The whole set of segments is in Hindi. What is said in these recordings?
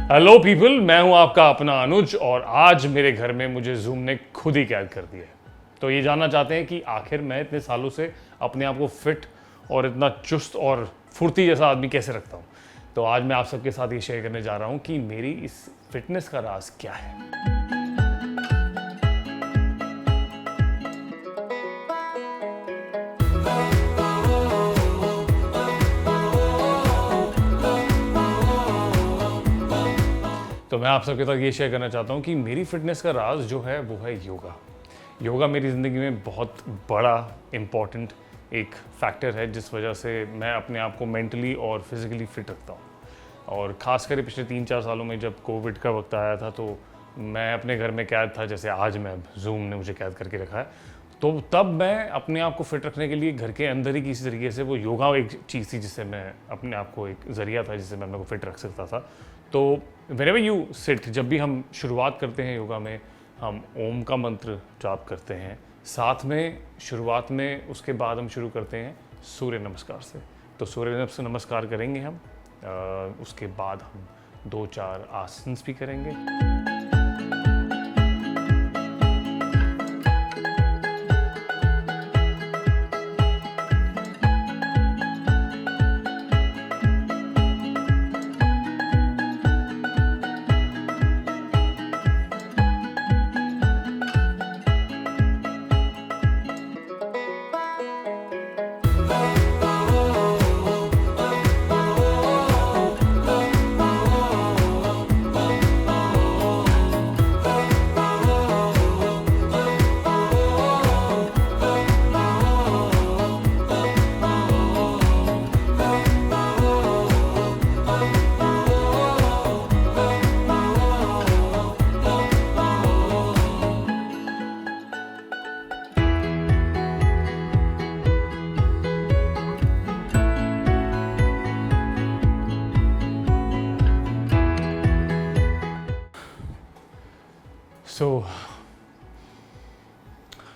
हेलो पीपल, मैं हूं आपका अपना अनुज और आज मेरे घर में मुझे जूम ने खुद ही कैद कर दिया है। तो ये जानना चाहते हैं कि आखिर मैं इतने सालों से अपने आप को फिट और इतना चुस्त और फुर्ती जैसा आदमी कैसे रखता हूँ। तो आज मैं आप सबके साथ ये शेयर करने जा रहा हूँ कि मेरी इस फिटनेस का राज क्या है। तो मैं आप सबके साथ ये शेयर करना चाहता हूँ कि मेरी फिटनेस का राज जो है वो है योगा। योगा मेरी ज़िंदगी में बहुत बड़ा इम्पॉर्टेंट एक फैक्टर है जिस वजह से मैं अपने आप को मेंटली और फिज़िकली फिट रखता हूँ। और ख़ासकर पिछले 3-4 सालों में जब कोविड का वक्त आया था तो मैं अपने घर में कैद था, जैसे आज मैं जूम ने मुझे कैद करके रखा है। तो तब मैं अपने आप को फिट रखने के लिए घर के अंदर ही किसी तरीके से वो योगा एक चीज़ थी जिससे मैं अपने आप को एक ज़रिया था जिससे मैं अपने को फिट रख सकता था। तो whenever you sit, जब भी हम शुरुआत करते हैं योगा में हम ओम का मंत्र जाप करते हैं, साथ में शुरुआत में उसके बाद हम शुरू करते हैं सूर्य नमस्कार से। तो सूर्य नमस्कार करेंगे हम, उसके बाद हम 2-4 आसन भी करेंगे।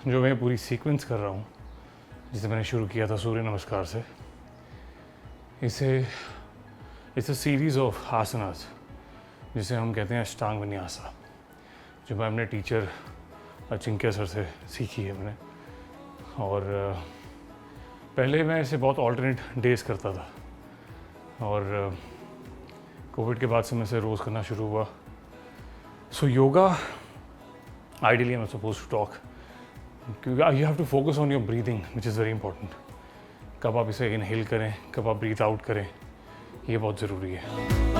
जो मैं पूरी सीक्वेंस कर रहा हूँ जिसे मैंने शुरू किया था सूर्य नमस्कार से, इट्स अ सीरीज़ ऑफ आसनास जिसे हम कहते हैं अष्टांग विन्यासा, जो मैं अपने टीचर अचिंक्य सर से सीखी है मैंने। और पहले मैं इसे बहुत ऑल्टरनेट डेज करता था और कोविड के बाद से मैं इसे रोज़ करना शुरू हुआ। So yoga ideally I am suppose to talk क्योंकि you have to focus on your breathing which is very important. कब आप इसे इनहेल करें, कब आप ब्रीथ आउट करें, ये बहुत ज़रूरी है।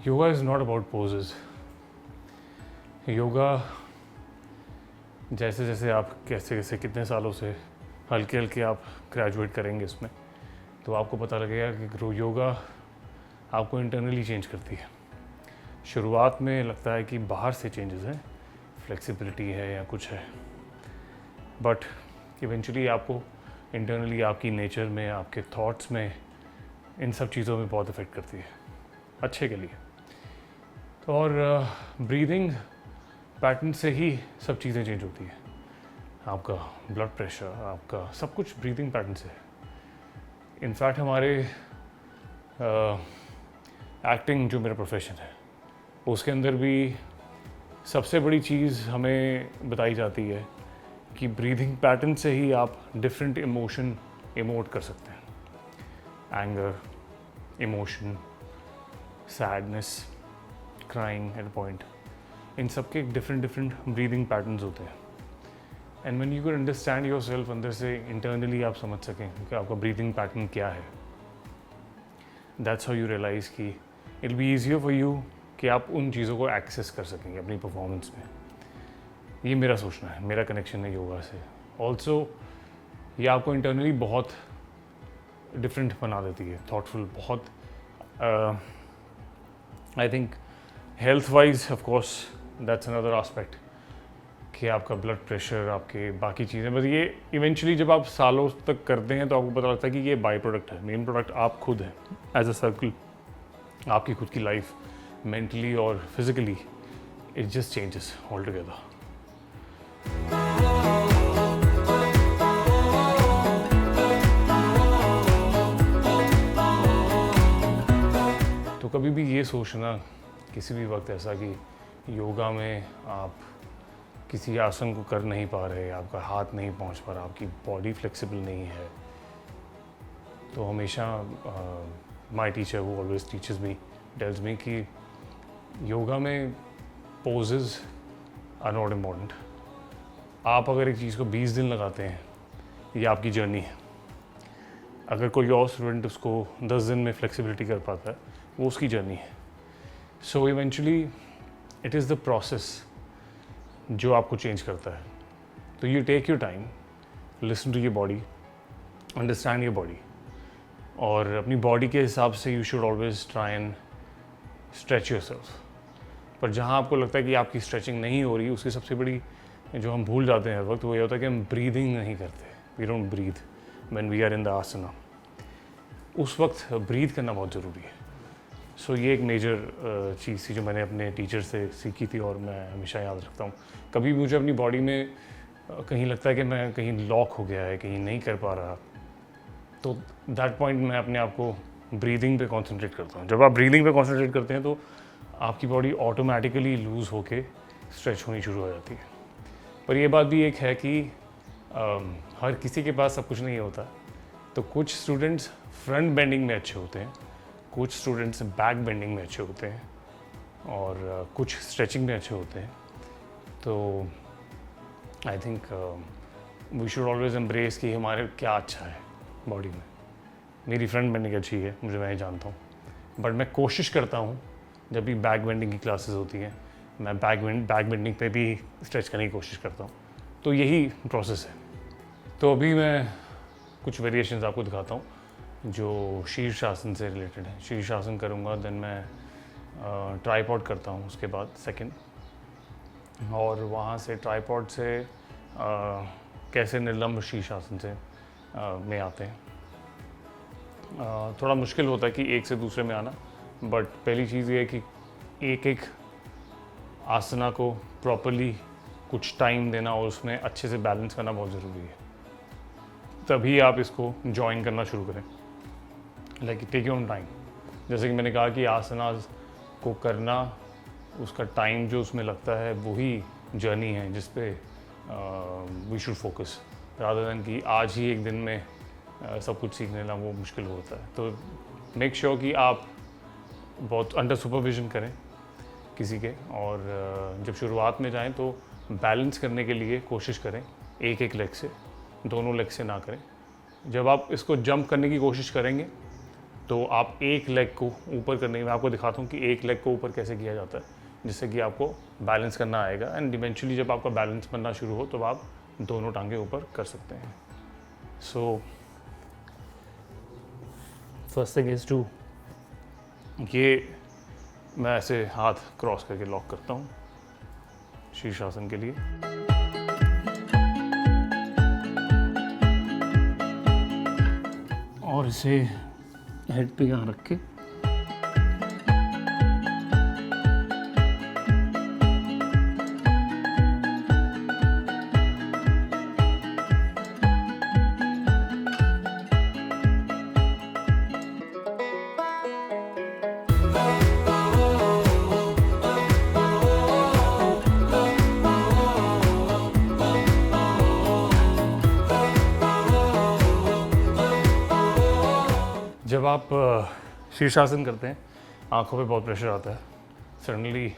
Yoga is not about poses. Yoga जैसे जैसे आप कैसे कितने सालों से हल्के हल्के आप ग्रेजुएट करेंगे इसमें, तो आपको पता लगेगा कि योगा आपको इंटरनली चेंज करती है। शुरुआत में लगता है कि बाहर से चेंजेस हैं, फ्लेक्सिबिलिटी है या कुछ है, बट इवेंचुअली आपको इंटरनली आपकी नेचर में, आपके थॉट्स में, इन सब चीज़ों में बहुत इफ़ेक्ट करती है अच्छे के लिए। और ब्रीदिंग पैटर्न से ही सब चीज़ें चेंज होती हैं। आपका ब्लड प्रेशर, आपका सब कुछ ब्रीदिंग पैटर्न से है। इनफैक्ट हमारे एक्टिंग जो मेरा प्रोफेशन है उसके अंदर भी सबसे बड़ी चीज़ हमें बताई जाती है कि ब्रीदिंग पैटर्न से ही आप डिफरेंट इमोशन इमोट कर सकते हैं। Anger, emotion, sadness, crying at point, इन सब के डिफरेंट ब्रीदिंग पैटर्न्स होते हैं। And when you can understand your self, अंदर से इंटरनली आप समझ सकें कि आपका ब्रीदिंग पैटर्न क्या है, दैट्स हाउ यू रियलाइज़ कि it be easier for you कि आप उन चीज़ों को एक्सेस कर सकेंगे अपनी परफॉर्मेंस में। ये मेरा सोचना है, मेरा कनेक्शन है योगा से। ऑल्सो ये आपको इंटरनली बहुत डिफरेंट बना देती है, थॉटफुल, बहुत I think health wise of course that's another aspect कि आपका ब्लड प्रेशर, आपके बाकी चीज़ें, बस ये इवेंचुअली जब आप सालों तक करते हैं तो आपको पता लगता है कि ये बाई प्रोडक्ट है। मेन प्रोडक्ट आप खुद हैं एज अ सर्कल। आपकी खुद की लाइफ मेंटली और physically it just changes all together. तो कभी भी ये सोचना किसी भी वक्त ऐसा कि योगा में आप किसी आसन को कर नहीं पा रहे, आपका हाथ नहीं पहुंच पा रहा, आपकी बॉडी फ्लेक्सिबल नहीं है, तो हमेशा माय टीचर वो ऑलवेज टीचर्स मी टेल्स मी कि योगा में पोजेस आर नॉट इम्पॉर्टेंट। आप अगर एक चीज़ को 20 दिन लगाते हैं, ये आपकी जर्नी है। अगर कोई और स्टूडेंट उसको 10 दिन में फ्लेक्सिबिलिटी कर पाता है, वो उसकी जर्नी है। So eventually it is the process जो आपको चेंज करता है। तो you take your time, listen to your body, understand your body, और अपनी बॉडी के हिसाब से you should always try and stretch yourself. पर जहाँ आपको लगता है कि आपकी स्ट्रेचिंग नहीं हो रही, उसकी सबसे बड़ी जो हम भूल जाते हैं हर वक्त, वो ये होता है कि हम ब्रीदिंग नहीं करते। We don't breathe when we are in the asana. उस वक्त ब्रीथ करना बहुत ज़रूरी है। सो ये एक मेजर चीज़ थी जो मैंने अपने टीचर से सीखी थी और मैं हमेशा याद रखता हूँ। कभी भी मुझे अपनी बॉडी में कहीं लगता है कि मैं कहीं लॉक हो गया है, कहीं नहीं कर पा रहा, तो दैट पॉइंट मैं अपने आप को ब्रीदिंग पे कंसंट्रेट करता हूँ। जब आप ब्रीदिंग पे कंसंट्रेट करते हैं तो आपकी बॉडी ऑटोमेटिकली लूज़ होके स्ट्रेच होनी शुरू हो जाती है। पर यह बात भी एक है कि हर किसी के पास सब कुछ नहीं होता। तो कुछ स्टूडेंट्स फ्रंट बेंडिंग में अच्छे होते हैं, कुछ स्टूडेंट्स बैक बेंडिंग में अच्छे होते हैं, और कुछ स्ट्रेचिंग में अच्छे होते हैं। तो I think we should always embrace कि हमारे क्या अच्छा है बॉडी में। मेरी फ्रंट बेंडिंग अच्छी है, मैं ही जानता हूँ, बट मैं कोशिश करता हूँ जब भी बैक बेंडिंग की क्लासेस होती हैं, मैं बैक बेंडिंग पे भी स्ट्रेच करने की कोशिश करता हूँ। तो यही प्रोसेस है। तो अभी मैं कुछ वेरिएशंस आपको दिखाता हूँ जो शीर्षासन से रिलेटेड है। शीर्षासन करूँगा, देन मैं ट्राइपॉड करता हूँ उसके बाद सेकंड, और वहाँ से ट्राइपॉड से कैसे निलंब शीर्षासन से में आते हैं। थोड़ा मुश्किल होता है कि एक से दूसरे में आना, बट पहली चीज़ ये है कि एक एक आसना को प्रॉपरली कुछ टाइम देना और उसमें अच्छे से बैलेंस करना बहुत ज़रूरी है। तभी आप इसको जॉइन करना शुरू करें। Like take your own time. जैसे कि मैंने कहा कि आसना को करना, उसका टाइम जो उसमें लगता है वही जर्नी है जिस पे we should focus, rather than कि आज ही एक दिन में सब कुछ सीख लेना वो मुश्किल होता है। तो मेक श्योर कि आप बहुत अंडर सुपरविजन करें किसी के, और जब शुरुआत में जाएं तो बैलेंस करने के लिए कोशिश करें एक एक लेग से, दोनों लेग से ना करें। जब आप इसको जंप करने की कोशिश करेंगे तो आप एक लेग को ऊपर करने, मैं आपको दिखाता हूँ कि एक लेग को ऊपर कैसे किया जाता है, जिससे कि आपको बैलेंस करना आएगा। एंड इवेंचुअली जब आपका बैलेंस बनना शुरू हो तो आप दोनों टांगे ऊपर कर सकते हैं। So first thing is to, ये मैं ऐसे हाथ क्रॉस करके लॉक करता हूँ शीर्षासन के लिए। और इसे हेड पे यहाँ रख के जब आप शीर्षासन करते हैं, आंखों पे बहुत प्रेशर आता है। सडनली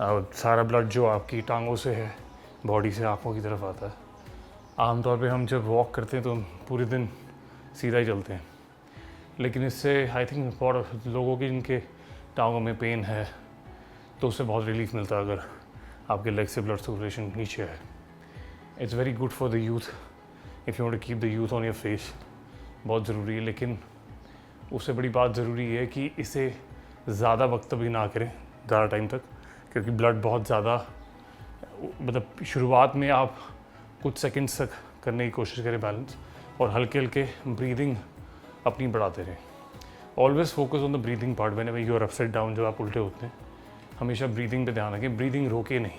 सारा ब्लड जो आपकी टांगों से है, बॉडी से आंखों की तरफ आता है। आमतौर पे हम जब वॉक करते हैं तो हम पूरे दिन सीधा ही चलते हैं, लेकिन इससे आई थिंक बहुत लोगों की जिनके टांगों में पेन है तो उससे बहुत रिलीफ मिलता है अगर आपके लेग से ब्लड सर्कुलेशन नीचे है। It's very good for the youth, if you want to keep the youth on your face, बहुत ज़रूरी है। लेकिन उससे बड़ी बात ज़रूरी है कि इसे ज़्यादा वक्त भी ना करें, ज़्यादा टाइम तक, क्योंकि ब्लड बहुत ज़्यादा मतलब शुरुआत में आप कुछ सेकंड्स तक करने की कोशिश करें बैलेंस, और हल्के हल्के ब्रीदिंग अपनी बढ़ाते रहें। Always focus on the breathing part whenever you are upside down, जब आप उल्टे होते हैं हमेशा ब्रीदिंग पे ध्यान रखें। ब्रीदिंग रोके नहीं,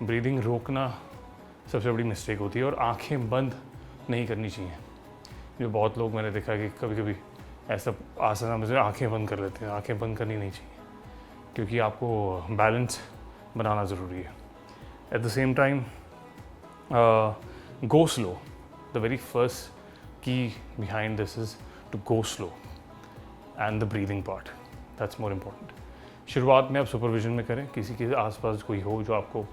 ब्रीदिंग रोकना सबसे बड़ी मिस्टेक होती है, और आंखें बंद नहीं करनी चाहिए। जो बहुत लोग मैंने देखा कि कभी कभी ऐसा आसन में से आंखें बंद कर लेते हैं, आंखें बंद करनी नहीं चाहिए, क्योंकि आपको बैलेंस बनाना ज़रूरी है। At the same time go slow. The very first key behind this is to go slow, and the breathing part, that's more important. शुरुआत में आप सुपरविजन में करें, किसी के आसपास कोई हो जो आपको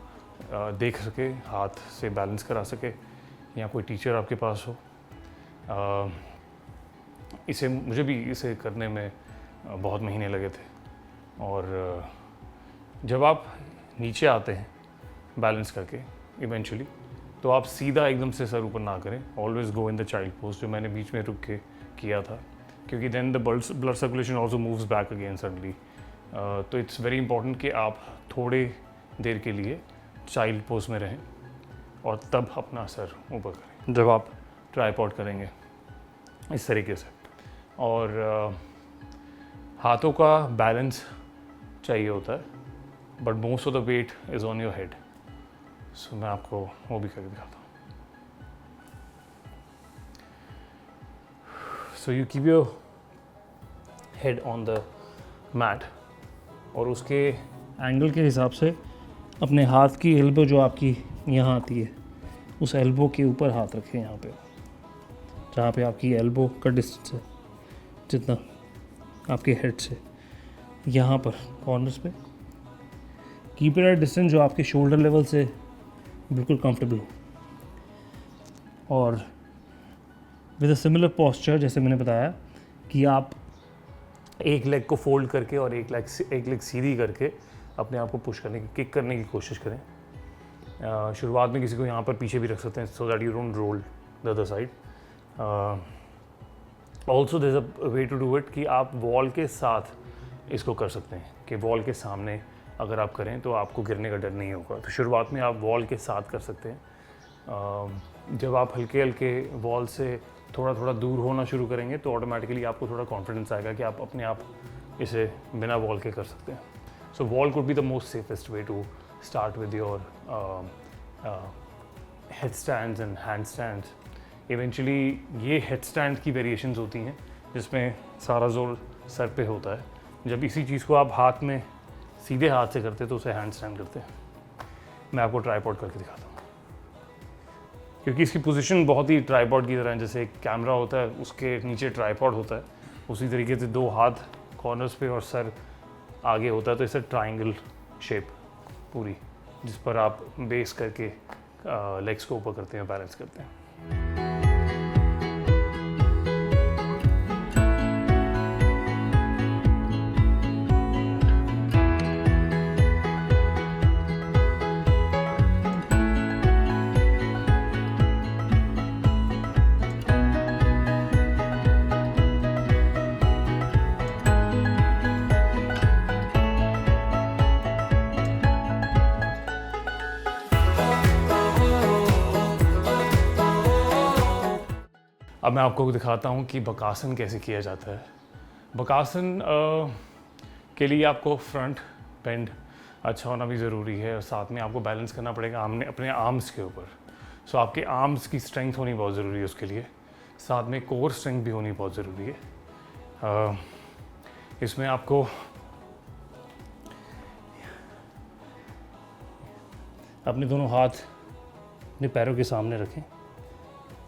देख सके, हाथ से बैलेंस करा सके, या कोई टीचर आपके पास हो। इसे मुझे भी इसे करने में बहुत महीने लगे थे, और जब आप नीचे आते हैं बैलेंस करके इवेंचुअली, तो आप सीधा एकदम से सर ऊपर ना करें। Always go in the child pose, जो मैंने बीच में रुक के किया था, क्योंकि then the blood circulation also moves back again suddenly. तो इट्स वेरी इंपॉर्टेंट कि आप थोड़े देर के लिए चाइल्ड पोज में रहें और तब अपना सर ऊपर करें जब आप ट्राइपॉड करेंगे इस तरीके से। और हाथों का बैलेंस चाहिए होता है, but most of the weight is on your head. So मैं आपको वो भी करके दिखाता हूँ। So you keep your head on the mat, और उसके एंगल के हिसाब से अपने हाथ की एल्बो जो आपकी यहाँ आती है, उस एल्बो के ऊपर हाथ रखें, यहाँ पे जहाँ पे आपकी एल्बो का डिस्टेंस है, जितना आपके हेड से यहाँ पर कॉर्नर्स पे। कीप इट एट डिस्टेंस जो आपके शोल्डर लेवल से बिल्कुल कंफर्टेबल हो, और विद अ सिमिलर पोस्चर, जैसे मैंने बताया कि आप एक लेग को फोल्ड करके और एक लेग सीधी करके अपने आप को पुश करने की, किक करने की कोशिश करें। शुरुआत में किसी को यहाँ पर पीछे भी रख सकते हैं, so that you don't roll the other side. Also there is a way to do it कि आप वॉल के साथ इसको कर सकते हैं, कि वॉल के सामने अगर आप करें तो आपको गिरने का डर नहीं होगा। तो शुरुआत में आप वॉल के साथ कर सकते हैं। जब आप हल्के हल्के वॉल से थोड़ा थोड़ा दूर होना शुरू करेंगे तो ऑटोमेटिकली आपको थोड़ा कॉन्फिडेंस आएगा कि आप अपने आप इसे बिना वॉल के कर सकते हैं। So wall could be the most safest way to start with your head stands and hand stands. Eventually ये हेड स्टैंड की वेरिएशंस होती हैं जिसमें सारा जोर सर पे होता है। जब इसी चीज़ को आप हाथ में सीधे हाथ से करते हैं तो उसे हैंड स्टैंड करते हैं। मैं आपको ट्राइपॉड करके दिखाता हूँ, क्योंकि इसकी पोजीशन बहुत ही ट्राइपॉड की तरह है। जैसे एक कैमरा होता है उसके नीचे ट्राइपॉड होता है, उसी तरीके से दो हाथ कॉर्नर्स पे और सर आगे होता है। तो इसे ट्राइंगल शेप पूरी, जिस पर आप बेस करके लेग्स को ऊपर करते हैं, बैलेंस करते हैं। अब मैं आपको दिखाता हूँ कि बकासन कैसे किया जाता है। बकासन के लिए आपको फ्रंट बेंड अच्छा होना भी ज़रूरी है, और साथ में आपको बैलेंस करना पड़ेगा अपने आर्म्स के ऊपर। सो आपके आर्म्स की स्ट्रेंथ होनी बहुत ज़रूरी है उसके लिए, साथ में कोर स्ट्रेंथ भी होनी बहुत ज़रूरी है। इसमें आपको अपने दोनों हाथ अपने पैरों के सामने रखें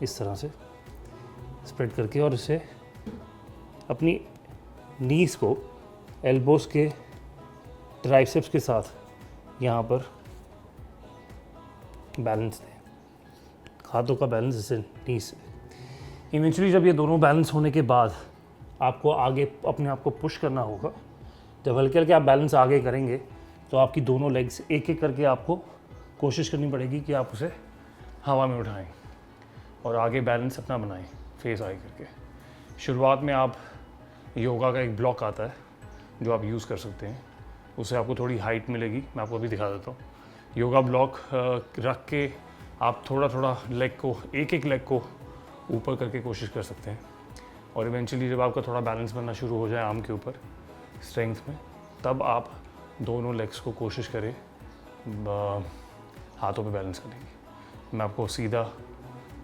इस तरह से स्प्रेड करके, और इसे अपनी नीज़ को एल्बोस के ट्राइसेप्स के साथ यहाँ पर बैलेंस दें, हाथों का बैलेंस इसे नीज़ से। इवेंचुअली जब ये दोनों बैलेंस होने के बाद आपको आगे अपने आप को पुश करना होगा। जब हल्के हल्के आप बैलेंस आगे करेंगे तो आपकी दोनों लेग्स एक एक करके आपको कोशिश करनी पड़ेगी कि आप उसे हवा में उठाएं और आगे बैलेंस अपना बनाएं फेस आई करके। शुरुआत में आप योगा का एक ब्लॉक आता है जो आप यूज़ कर सकते हैं, उससे आपको थोड़ी हाइट मिलेगी। मैं आपको अभी दिखा देता हूँ। योगा ब्लॉक रख के आप थोड़ा थोड़ा लेग को, एक एक लेग को ऊपर करके कोशिश कर सकते हैं। और इवेंचुअली जब आपका थोड़ा बैलेंस बनना शुरू हो जाए आर्म के ऊपर स्ट्रेंथ में, तब आप दोनों लेग्स को कोशिश करें हाथों पे बैलेंस करने की। मैं आपको सीधा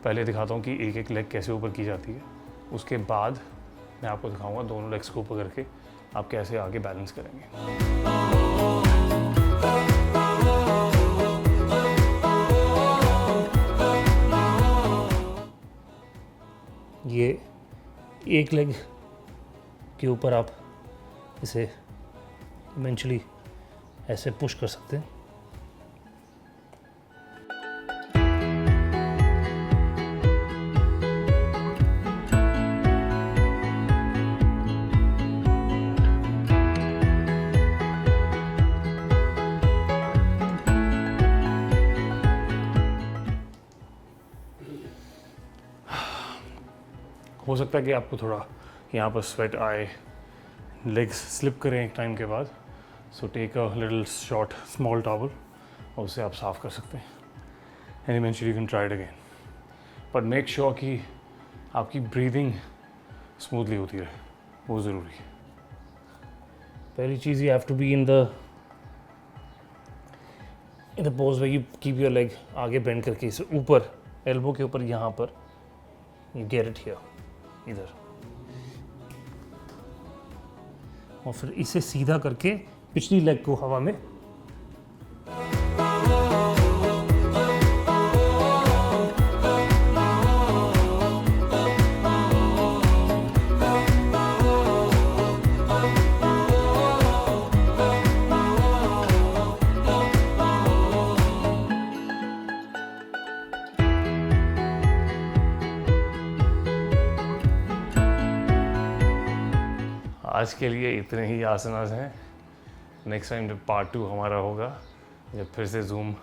पहले दिखाता हूँ कि एक एक लेग कैसे ऊपर की जाती है, उसके बाद मैं आपको दिखाऊंगा दोनों लेग्स को ऊपर करके आप कैसे आगे बैलेंस करेंगे। ये एक लेग के ऊपर आप इसे इवेंचुअली ऐसे पुश कर सकते हैं। हो सकता है कि आपको थोड़ा यहाँ पर स्वेट आए, लेग्स स्लिप करें एक टाइम के बाद। So take a little short small towel और उसे आप साफ़ कर सकते हैं। And eventually you can try it again, but make sure कि आपकी ब्रीदिंग स्मूथली होती रहे, वो ज़रूरी है। पहली चीज़, you have to be in the pose way you keep your leg आगे बेंड करके इसे ऊपर एल्बो के ऊपर, यहाँ पर यू गेट इट हियर, इधर, और फिर इसे सीधा करके पिछली लेग को हवा में आज के लिए इतने ही आसनास हैं। नेक्स्ट टाइम जब पार्ट 2 हमारा होगा, जब फिर से जूम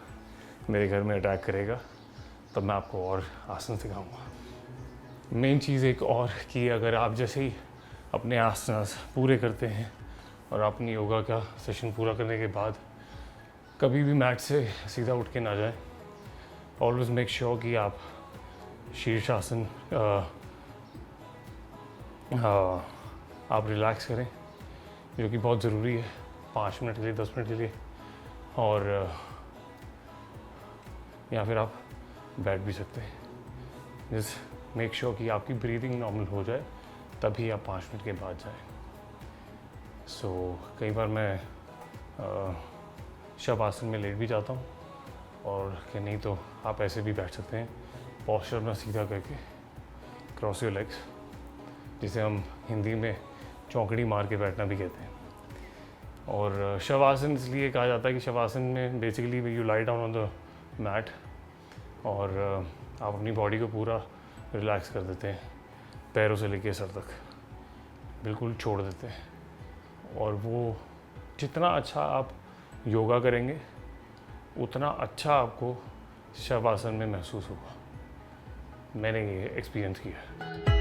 मेरे घर में अटैक करेगा, तब मैं आपको और आसन सिखाऊंगा। मेन चीज़ एक और कि अगर आप जैसे ही अपने आसनास पूरे करते हैं और अपनी योगा का सेशन पूरा करने के बाद कभी भी मैट से सीधा उठ के ना जाएं। ऑलवेज मेक श्योर कि आप शीर्षासन आप रिलैक्स करें, जो कि बहुत ज़रूरी है 5 मिनट के लिए, 10 मिनट के लिए। और या फिर आप बैठ भी सकते हैं। जस्ट मेक श्योर कि आपकी ब्रीदिंग नॉर्मल हो जाए, तभी आप 5 मिनट के बाद जाएं। सो कई बार मैं शवासन में लेट भी जाता हूँ, और कि नहीं तो आप ऐसे भी बैठ सकते हैं, पॉस्चर अपना सीधा करके, क्रॉस योर लेग्स, जिसे हम हिंदी में चौकड़ी मार के बैठना भी कहते हैं। और शवासन इसलिए कहा जाता है कि शवासन में basically you lie down on the mat और आप अपनी बॉडी को पूरा रिलैक्स कर देते हैं, पैरों से लेके सर तक बिल्कुल छोड़ देते हैं। और वो जितना अच्छा आप योगा करेंगे, उतना अच्छा आपको शवासन में महसूस होगा। मैंने ये एक्सपीरियंस किया है।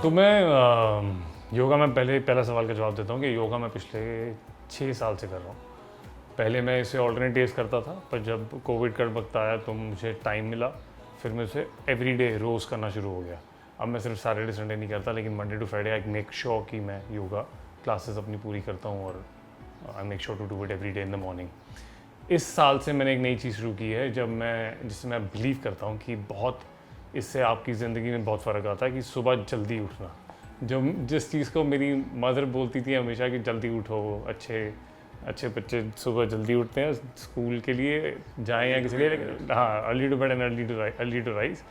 तो मैं योगा में पहला सवाल का जवाब देता हूँ कि योगा मैं पिछले 6 साल से कर रहा हूँ। पहले मैं इसे ऑल्टरनेट डेज करता था, पर जब कोविड का वक्त आया तो मुझे टाइम मिला, फिर मैं उसे एवरीडे रोज़ करना शुरू हो गया। अब मैं सिर्फ सैटरडे संडे नहीं करता, लेकिन Monday to Friday I make sure कि मैं योगा क्लासेस अपनी पूरी करता हूँ, और I make sure to do it every day in the morning. इस साल से मैंने एक नई चीज़ शुरू की है, जिससे मैं बिलीव करता हूँ कि बहुत इससे आपकी ज़िंदगी में बहुत फ़र्क आता है, कि सुबह जल्दी उठना। जिस चीज़ को मेरी मदर बोलती थी हमेशा कि जल्दी उठो, अच्छे बच्चे सुबह जल्दी उठते हैं स्कूल के लिए जाएं या किसी लिए, लेकिन हाँ, early to bed and early to rise.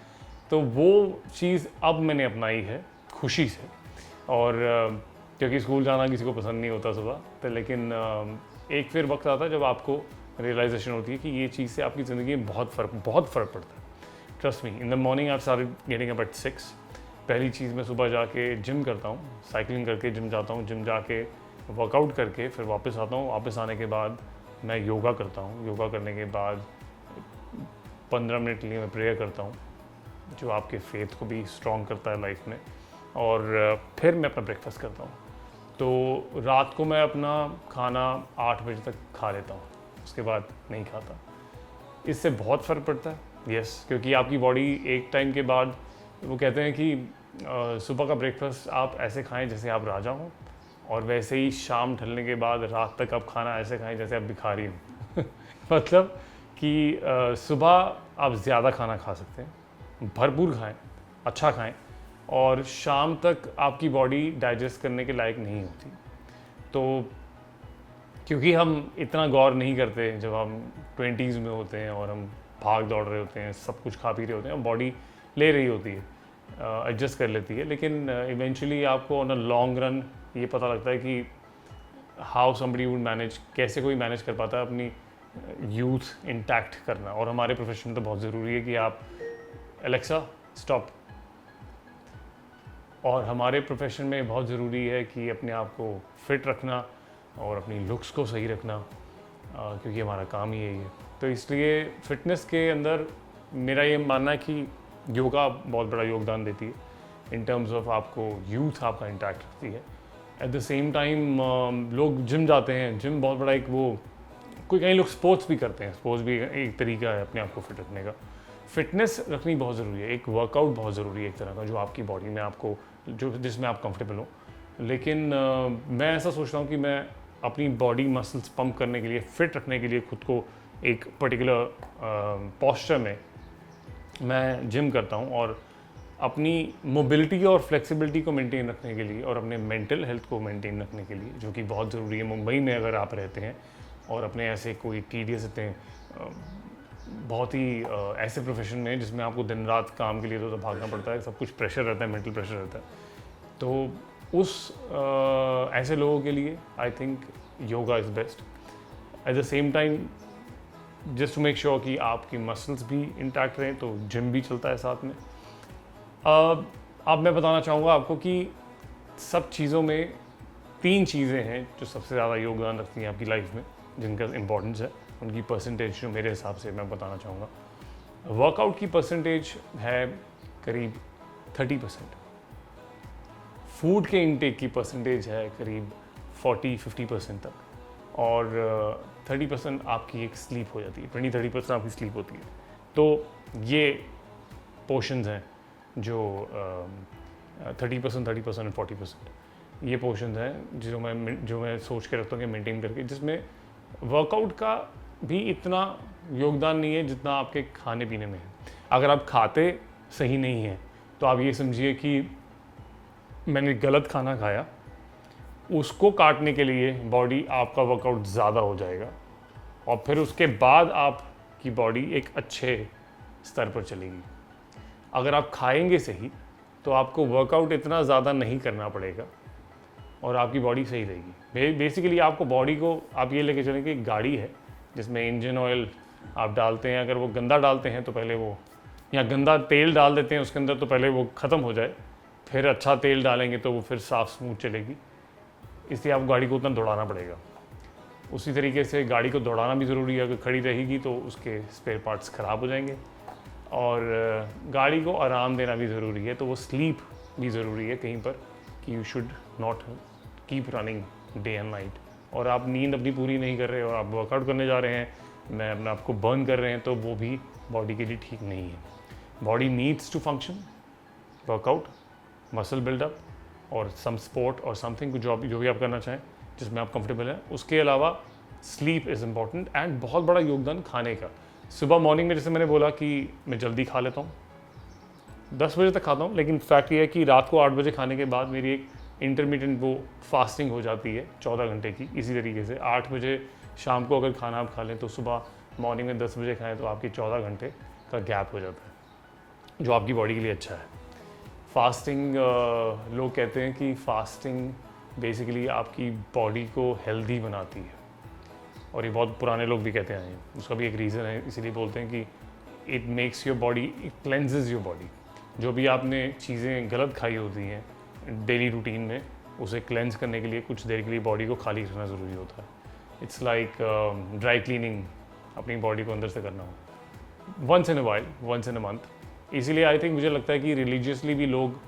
तो वो चीज़ अब मैंने अपनाई है खुशी से, और क्योंकि स्कूल जाना किसी को पसंद नहीं होता सुबह तो, लेकिन एक फिर वक्त आता है जब आपको रियलाइजेशन होती है कि ये चीज़ से आपकी ज़िंदगी में बहुत फ़र्क पड़ता है। Trust me, in the morning I started getting up at 6। पहली चीज़ मैं सुबह जाके जिम करता हूँ, साइकिलिंग करके जिम जाता हूँ, जिम जाके वर्कआउट करके फिर वापस आता हूँ। वापस आने के बाद मैं योगा करता हूँ। योगा करने के बाद 15 मिनट के लिए मैं प्रेयर करता हूँ, जो आपके फेथ को भी स्ट्रॉन्ग करता है लाइफ में। और फिर मैं अपना ब्रेकफास्ट करता हूँ। तो रात को मैं अपना खाना 8 बजे तक खा लेता हूँ, उसके बाद नहीं खाता। इससे बहुत फ़र्क पड़ता है। यस, क्योंकि आपकी बॉडी एक टाइम के बाद, वो कहते हैं कि सुबह का ब्रेकफास्ट आप ऐसे खाएं जैसे आप राजा हों, और वैसे ही शाम ढलने के बाद रात तक आप खाना ऐसे खाएं जैसे आप भिखारी हों। मतलब कि सुबह आप ज़्यादा खाना खा सकते हैं, भरपूर खाएं, अच्छा खाएं, और शाम तक आपकी बॉडी डाइजेस्ट करने के लायक नहीं होती। तो क्योंकि हम इतना गौर नहीं करते जब हम 20s में होते हैं और हम भाग दौड़ रहे होते हैं, सब कुछ खा पी रहे होते हैं, बॉडी ले रही होती है, एडजस्ट कर लेती है। लेकिन इवेंचुअली आपको ऑन अ लॉन्ग रन ये पता लगता है कि हाउ समबडी वुड मैनेज, कैसे कोई मैनेज कर पाता है अपनी यूथ इंटैक्ट करना। और हमारे प्रोफेशन में तो बहुत ज़रूरी है कि आप एलेक्सा स्टॉप। और हमारे प्रोफेशन में बहुत ज़रूरी है कि अपने आप को फिट रखना और अपनी लुक्स को सही रखना, क्योंकि हमारा काम ही यही है। तो इसलिए फ़िटनेस के अंदर मेरा ये मानना है कि योगा बहुत बड़ा योगदान देती है इन टर्म्स ऑफ आपको यूथ आपका इंटैक्ट रखती है। एट द सेम टाइम लोग जिम जाते हैं, जिम बहुत बड़ा एक वो, कोई कई लोग स्पोर्ट्स भी करते हैं, स्पोर्ट्स भी एक तरीका है अपने आप को फिट रखने का। फिटनेस रखनी बहुत ज़रूरी है, एक वर्कआउट बहुत ज़रूरी है एक तरह का, जो आपकी बॉडी में आपको, जो जिसमें आप कंफर्टेबल हो। लेकिन मैं ऐसा सोचता हूँ कि मैं अपनी बॉडी मसल्स पंप करने के लिए, फिट रखने के लिए खुद को एक पर्टिकुलर पोस्चर में मैं जिम करता हूँ, और अपनी मोबिलिटी और फ्लेक्सिबिलिटी को मेंटेन रखने के लिए और अपने मेंटल हेल्थ को मेंटेन रखने के लिए, जो कि बहुत ज़रूरी है। मुंबई में अगर आप रहते हैं और अपने ऐसे कोई टीडियस होते हैं, बहुत ही ऐसे प्रोफेशन में जिसमें आपको दिन रात काम के लिए तो भागना पड़ता है, सब कुछ प्रेशर रहता है, मेंटल प्रेशर रहता है, तो उस ऐसे लोगों के लिए I think yoga is best. At the same time just to make sure कि आपकी मसल्स भी इंटैक्ट रहें, तो जिम भी चलता है साथ में। अब मैं बताना चाहूँगा आपको कि सब चीज़ों में 3 चीज़ें हैं जो सबसे ज़्यादा योगदान रखती हैं आपकी लाइफ में, जिनका इम्पोर्टेंस है, उनकी परसेंटेज जो मेरे हिसाब से मैं बताना चाहूँगा। वर्कआउट की परसेंटेज है करीब 30%, फूड के इनटेक की परसेंटेज है करीब 40-50% तक, और 30% आपकी एक स्लीप हो जाती है, 20-30% आपकी स्लीप होती है। तो ये पोर्शंस हैं जो 30% और 40%, ये पोर्शंस हैं जो मैं सोच के रखता हूँ कि मेंटेन करके, जिसमें वर्कआउट का भी इतना योगदान नहीं है जितना आपके खाने पीने में है। अगर आप खाते सही नहीं हैं तो आप ये समझिए कि मैंने गलत खाना खाया, उसको काटने के लिए बॉडी आपका वर्कआउट ज़्यादा हो जाएगा, और फिर उसके बाद आपकी बॉडी एक अच्छे स्तर पर चलेगी। अगर आप खाएंगे सही तो आपको वर्कआउट इतना ज़्यादा नहीं करना पड़ेगा और आपकी बॉडी सही रहेगी। बेसिकली आपको बॉडी को आप ये लेके चलें कि गाड़ी है जिसमें इंजन ऑयल आप डालते हैं, अगर वो गंदा डालते हैं तो पहले वो, या गंदा तेल डाल देते हैं उसके अंदर तो पहले वो ख़त्म हो जाए, फिर अच्छा तेल डालेंगे तो वो फिर साफ़ स्मूथ चलेगी। इसलिए आपको गाड़ी को उतना दौड़ाना पड़ेगा। उसी तरीके से गाड़ी को दौड़ाना भी ज़रूरी है, अगर खड़ी रहेगी तो उसके स्पेयर पार्ट्स ख़राब हो जाएंगे, और गाड़ी को आराम देना भी ज़रूरी है, तो वो स्लीप भी ज़रूरी है कहीं पर, कि you should not keep running day and night. और आप नींद अपनी पूरी नहीं कर रहे और आप वर्कआउट करने जा रहे हैं, मैं अपने आप को बर्न कर रहे हैं, तो वो भी बॉडी के लिए ठीक नहीं है। Body needs to function, workout, muscle buildup और सम स्पोर्ट और समथिंग जो भी आप करना चाहें जिसमें आप कंफर्टेबल हैं। उसके अलावा स्लीप इज़ इम्पॉर्टेंट, एंड बहुत बड़ा योगदान खाने का। सुबह मॉर्निंग में जैसे मैंने बोला कि मैं जल्दी खा लेता हूँ, 10 बजे तक खाता हूँ, लेकिन फैक्ट ये है कि रात को 8 बजे खाने के बाद मेरी एक इंटरमीडिएंट वो फास्टिंग हो जाती है 14 घंटे की। इसी तरीके से 8 बजे शाम को अगर खाना आप खा लें तो सुबह मॉर्निंग में 10 बजे खाएं तो आपकी 14 घंटे का गैप हो जाता है, जो आपकी बॉडी के लिए अच्छा है। फास्टिंग, लोग कहते हैं कि फास्टिंग बेसिकली आपकी बॉडी को हेल्दी बनाती है, और ये बहुत पुराने लोग भी कहते हैं, उसका भी एक रीज़न है, इसीलिए बोलते हैं कि it makes your body, it cleanses your body. जो भी आपने चीज़ें गलत खाई होती हैं डेली रूटीन में, उसे क्लेंज करने के लिए कुछ देर के लिए बॉडी को खाली रखना ज़रूरी होता है। इट्स लाइक ड्राई क्लीनिंग, अपनी बॉडी को अंदर से करना हो once in a while, once in a month. इसीलिए आई थिंक मुझे लगता है कि रिलीजियसली भी लोग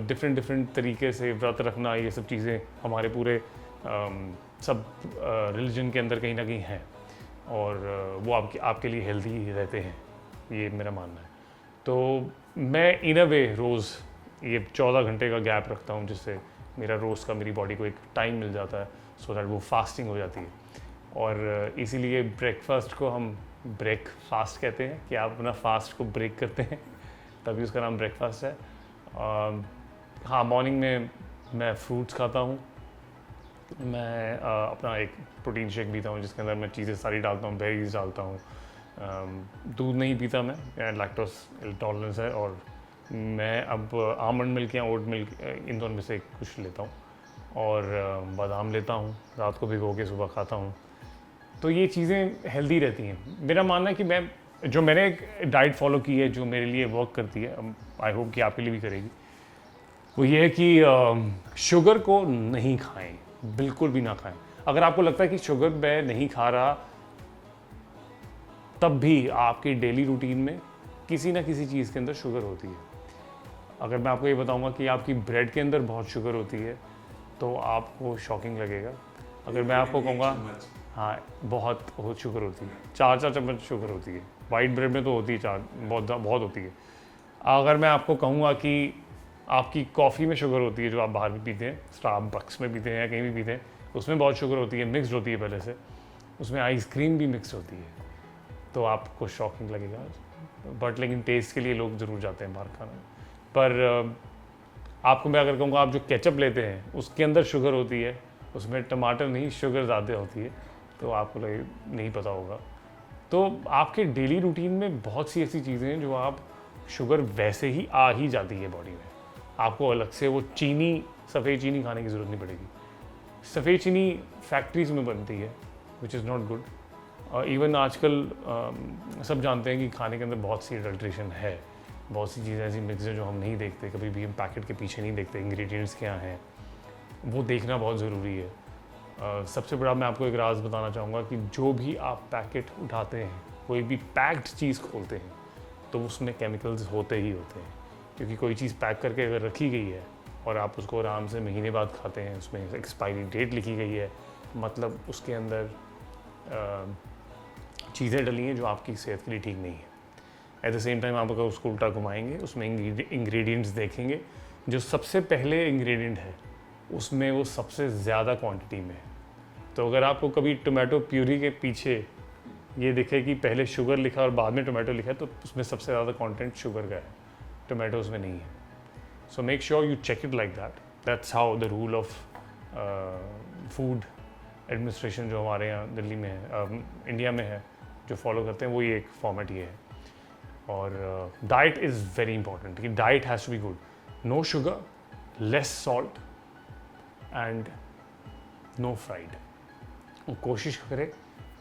डिफरेंट तरीके से व्रत रखना, ये सब चीज़ें हमारे पूरे सब रिलीजन के अंदर कहीं ना कहीं हैं, और वो आपके लिए हेल्दी रहते हैं, ये मेरा मानना है। तो मैं इन अ वे रोज़ ये 14 घंटे का गैप रखता हूँ, जिससे मेरा रोज़ का मेरी बॉडी को एक टाइम मिल जाता है, सो दैट वो फास्टिंग हो जाती है। और इसीलिए ब्रेकफास्ट को हम ब्रेक फास्ट कहते हैं, कि आप अपना फास्ट को ब्रेक करते हैं, तभी उसका नाम ब्रेकफास्ट है। हाँ, मॉर्निंग में मैं फ्रूट्स खाता हूँ, मैं अपना एक प्रोटीन शेक पीता हूँ, जिसके अंदर मैं चीज़ें सारी डालता हूँ, बेरीज डालता हूँ। दूध नहीं पीता मैं, लैक्टोज इंटॉलरेंस है, और मैं अब आमंड मिल्क या ओट मिल्क इन दोनों में से कुछ लेता हूँ, और बादाम लेता हूँ, रात को भिगो के सुबह खाता हूँ। तो ये चीज़ें हेल्दी रहती हैं। मेरा मानना है कि मैंने एक डाइट फॉलो की है जो मेरे लिए वर्क करती है, आई होप कि आपके लिए भी करेगी। वो ये है कि शुगर को नहीं खाएं, बिल्कुल भी ना खाएं। अगर आपको लगता है कि शुगर मैं नहीं खा रहा, तब भी आपकी डेली रूटीन में किसी ना किसी चीज़ के अंदर शुगर होती है। अगर मैं आपको ये बताऊंगा कि आपकी ब्रेड के अंदर बहुत शुगर होती है, तो आपको शॉकिंग लगेगा। अगर मैं आपको कहूँगा हाँ बहुत शुगर होती है, 4 चम्मच शुगर होती है, वाइट ब्रेड में तो होती है 4, बहुत होती है। अगर मैं आपको कहूँगा कि आपकी कॉफ़ी में शुगर होती है, जो आप बाहर भी पीते हैं, स्टारबक्स में पीते हैं या कहीं भी पीते हैं, उसमें बहुत शुगर होती है, मिक्स्ड होती है पहले से, उसमें आइसक्रीम भी मिक्स होती है, तो आपको शॉकिंग लगेगा। बट लेकिन टेस्ट के लिए लोग ज़रूर जाते हैं बाहर खाना। पर आपको मैं अगर कहूँगा, आप जो केचप लेते हैं उसके अंदर शुगर होती है, उसमें टमाटर नहीं शुगर ज़्यादा होती है, तो आपको नहीं पता होगा। तो आपके डेली रूटीन में बहुत सी ऐसी चीज़ें हैं जो आप शुगर वैसे ही आ ही जाती है बॉडी में, आपको अलग से वो चीनी, सफ़ेद चीनी खाने की ज़रूरत नहीं पड़ेगी। सफ़ेद चीनी फैक्ट्रीज़ में बनती है, which is not good. Even आजकल सब जानते हैं कि खाने के अंदर बहुत सी एडल्ट्रेशन है, बहुत सी चीज़ें ऐसी मिक्स है जो हम नहीं देखते, कभी भी हम पैकेट के पीछे नहीं देखते इंग्रेडिएंट्स क्या हैं, वो देखना बहुत ज़रूरी है। सबसे बड़ा मैं आपको एक राज बताना चाहूँगा कि जो भी आप पैकेट उठाते हैं, कोई भी पैक्ड चीज़ खोलते हैं, तो उसमें केमिकल्स होते ही होते हैं। क्योंकि कोई चीज़ पैक करके अगर रखी गई है और आप उसको आराम से महीने बाद खाते हैं, उसमें एक्सपायरी डेट लिखी गई है, मतलब उसके अंदर चीज़ें डली हैं जो आपकी सेहत के लिए ठीक नहीं है। एट द सेम टाइम आप अगर उसको उल्टा घुमाएंगे, उसमें इंग्रेडिएंट्स देखेंगे, जो सबसे पहले इंग्रेडिएंट है उसमें वो सबसे ज़्यादा क्वांटिटी में है। तो अगर आपको कभी टोमेटो प्यूरी के पीछे ये दिखे कि पहले शुगर लिखा और बाद में टोमेटो लिखा है, तो उसमें सबसे ज़्यादा कंटेंट शुगर का है, टोमेटोज़ में नहीं है। So make sure you check it like that. That's how the rule of food administration जो हमारे यहाँ दिल्ली में है, इंडिया में है, जो फॉलो करते हैं, वो ये एक फॉर्मेट ये है। और डाइट इज़ वेरी इंपॉर्टेंट, कि diet has to be good, no sugar, less salt and no fried. कोशिश करें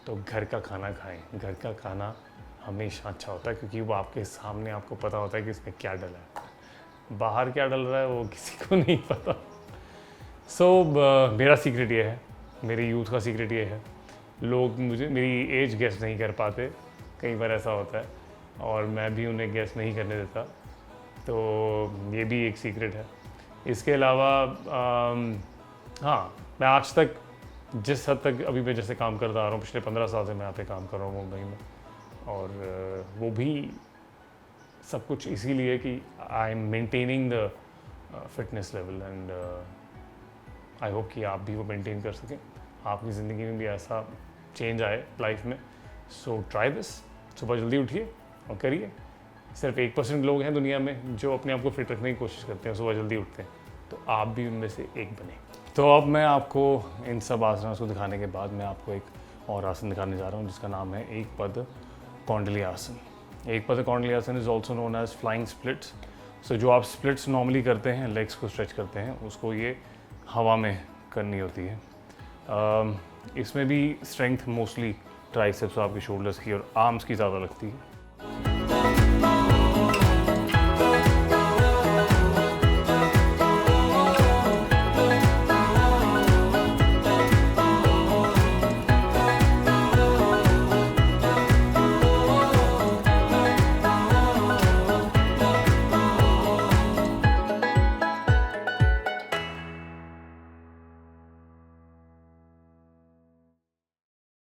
तो घर का खाना खाएं। घर का खाना हमेशा अच्छा होता है, क्योंकि वो आपके सामने, आपको पता होता है कि इसमें क्या डला है। बाहर क्या डल रहा है वो किसी को नहीं पता। मेरा सीक्रेट ये है, मेरे यूथ का सीक्रेट ये है, लोग मेरी एज गेस नहीं कर पाते, कई बार ऐसा होता है, और मैं भी उन्हें गेस नहीं करने देता, तो ये भी एक सीक्रेट है। इसके अलावा हाँ, मैं आज तक जिस हद तक अभी मैं जैसे काम करता आ रहा हूँ, पिछले 15 साल से मैं यहाँ पे काम कर रहा हूँ मुंबई में, और वो भी सब कुछ इसीलिए कि I am maintaining the fitness level, and I hope कि आप भी वो मेंटेन कर सकें, आपकी ज़िंदगी में भी ऐसा चेंज आए लाइफ में। So try this. सुबह जल्दी उठिए और करिए। सिर्फ 1% लोग हैं दुनिया में जो अपने आप को फिट रखने की कोशिश करते हैं, सुबह जल्दी उठते हैं, तो आप भी उनमें से एक बने। तो अब मैं आपको इन सब आसनों को दिखाने के बाद मैं आपको एक और आसन दिखाने जा रहा हूँ, जिसका नाम है एक पद कौंडली आसन। एक Pada Koundinyasana is also known as flying splits. So जो आप स्प्लिट्स नॉर्मली करते हैं, लेग्स को स्ट्रेच करते हैं, उसको ये हवा में करनी होती है। इसमें भी स्ट्रेंथ मोस्टली ट्राइसेप्स और आपके शोल्डर्स की और आर्म्स की ज़्यादा लगती है।